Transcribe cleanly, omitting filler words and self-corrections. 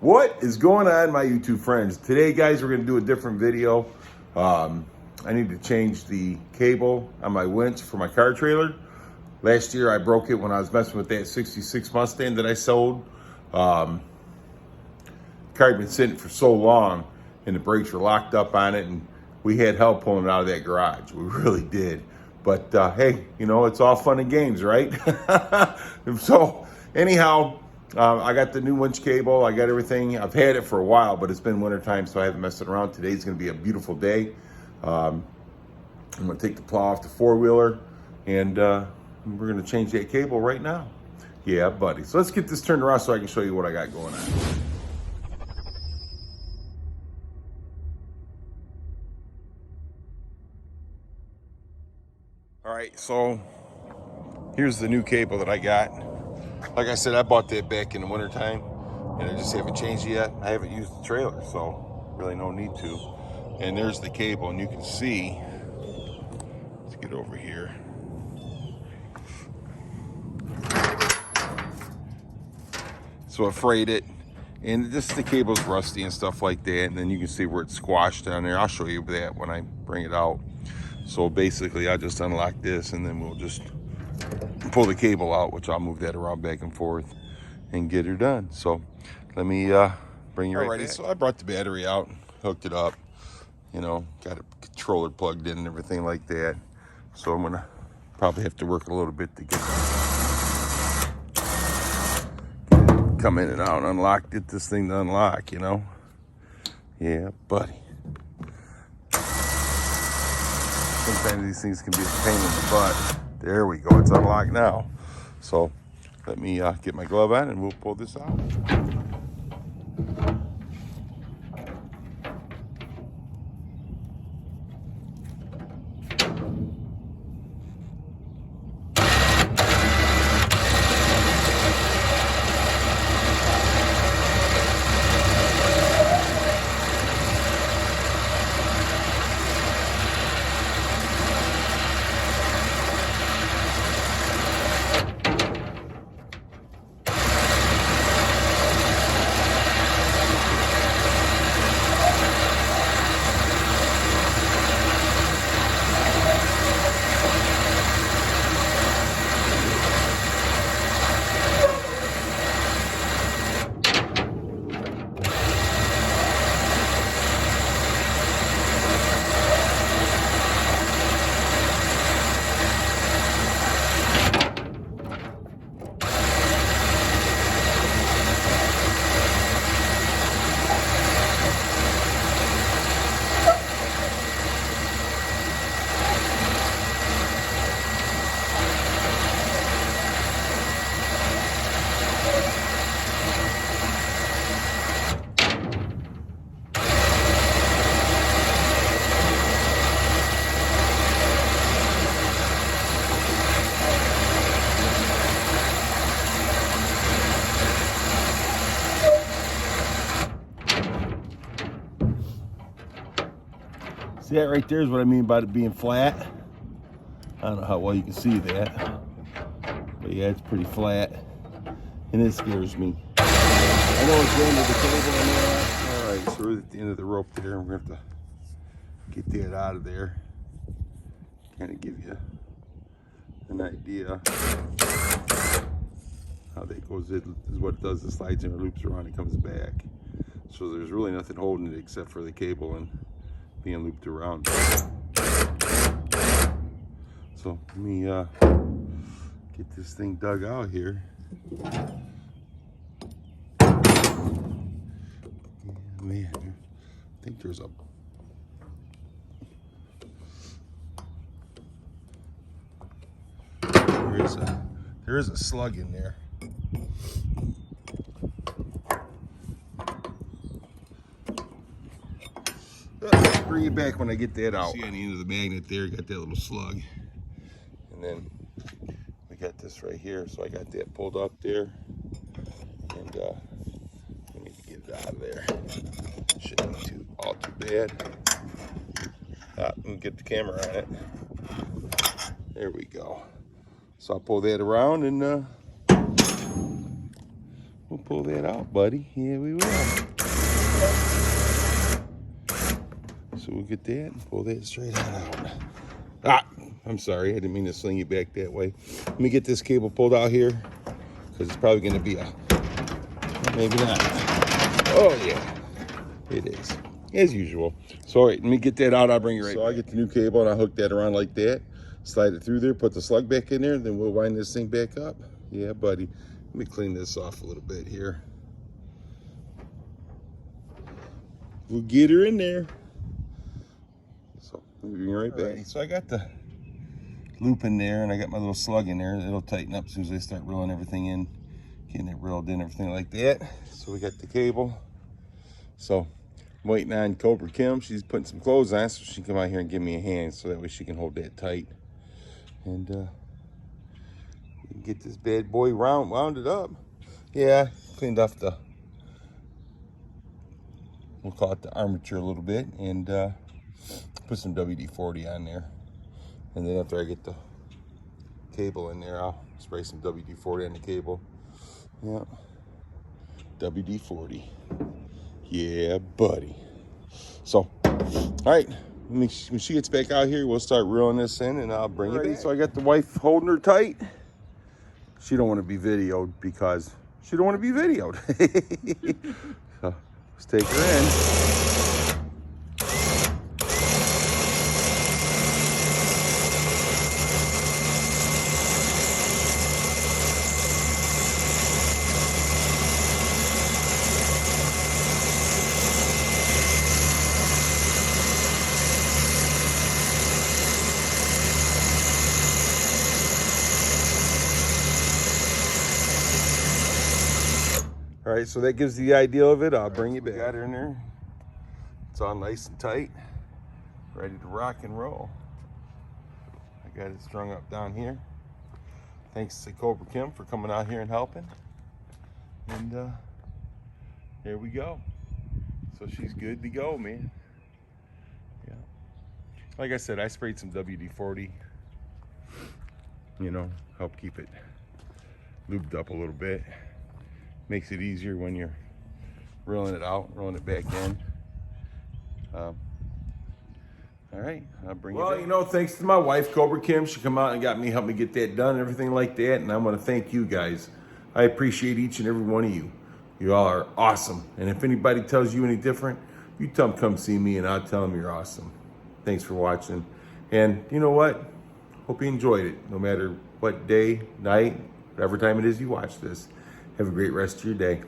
What is going on, my YouTube friends? Today, guys, we're going to do a different video. I need to change the cable on my winch for my car trailer. Last year, I broke it when I was messing with that 66 Mustang that I sold. The car had been sitting for so long, and the brakes were locked up on it, and we had help pulling it out of that garage. We really did. But hey, you know, it's all fun and games, right? So anyhow, I got the new winch cable. I got everything. I've had it for a while, but it's been wintertime, so I haven't messed it around. Today's going to be a beautiful day. I'm going to take the plow off the four-wheeler, and we're going to change that cable right now. Yeah, buddy. So let's get this turned around so I can show you what I got going on. All right, so here's the new cable that I got. Like I said, I bought that back in the wintertime, and I just haven't changed it yet. I haven't used the trailer, so really no need to. And there's the cable, and you can see, let's get over here. So I frayed it, and just the cable's rusty and stuff like that, and then you can see where it's squashed down there. I'll show you that when I bring it out. So basically, I just unlock this, and then we'll just pull the cable out, which I'll move that around back and forth and get her done. So let me bring you right back. So I brought the battery out, hooked it up, you know, got a controller plugged in and everything like that. So I'm gonna probably have to work a little bit to get come in and out, unlock, get this thing to unlock, you know. Yeah, buddy. Sometimes these things can be a pain in the butt. There we go, it's unlocked now. So let me get my glove on and we'll pull this out. See that right there is what I mean by it being flat. I don't know how well you can see that, but yeah, it's pretty flat, and it scares me. I know it's going to the cable and all that. All right, so we're at the end of the rope there, and we're gonna have to get that out of there. Kind of give you an idea how that goes. It is what it does. It slides in or loops around and comes back. So there's really nothing holding it except for the cable and being looped around. So let me get this thing dug out here. Yeah, man, I think there is a slug in there. Bring it back when I get that out. See on the end of the magnet there, got that little slug. And then we got this right here, so I got that pulled up there. And we need to get it out of there. Shouldn't be all too bad. Let me get the camera on it. There we go. So I'll pull that around and we'll We'll pull that out, buddy. Yeah, we will. So we'll get that and pull that straight on out. Ah, I'm sorry. I didn't mean to sling it back that way. Let me get this cable pulled out here because it's probably going to be a... Maybe not. Oh, yeah. It is. As usual. So, all right, let me get that out. I'll bring you right back. So I get the new cable and I hook that around like that. Slide it through there, put the slug back in there, then we'll wind this thing back up. Yeah, buddy. Let me clean this off a little bit here. We'll get her in there. So, we'll be right back. Right, so I got the loop in there and I got my little slug in there. It'll tighten up as soon as I start reeling everything in. Getting it reeled in, everything like that. So we got the cable. So I'm waiting on Cobra Kim. She's putting some clothes on so she can come out here and give me a hand so that way she can hold that tight. And we can get this bad boy rounded up. Yeah, cleaned off the, we'll call it the armature a little bit, and put some WD-40 on there. And then after I get the cable in there, I'll spray some WD-40 on the cable. Yeah, WD-40. Yeah, buddy. So, all right, when she gets back out here, we'll start reeling this in and I'll bring it in. So I got the wife holding her tight. She don't want to be videoed because she don't want to be videoed. So let's take her in. All right, so that gives you the idea of it. I'll bring it back. Got her in there. It's all nice and tight, ready to rock and roll. I got it strung up down here. Thanks to Cobra Kim for coming out here and helping. And here we go. So she's good to go, man. Yeah. Like I said, I sprayed some WD-40. You know, help keep it lubed up a little bit. Makes it easier when you're reeling it out, rolling it back in. All right, I'll bring it back. Well, you know, thanks to my wife, Cobra Kim, she come out and got me, helped me get that done and everything like that. And I want to thank you guys. I appreciate each and every one of you. You all are awesome. And if anybody tells you any different, you tell them come see me and I'll tell them you're awesome. Thanks for watching. And you know what? Hope you enjoyed it, no matter what day, night, whatever time it is you watch this. Have a great rest of your day.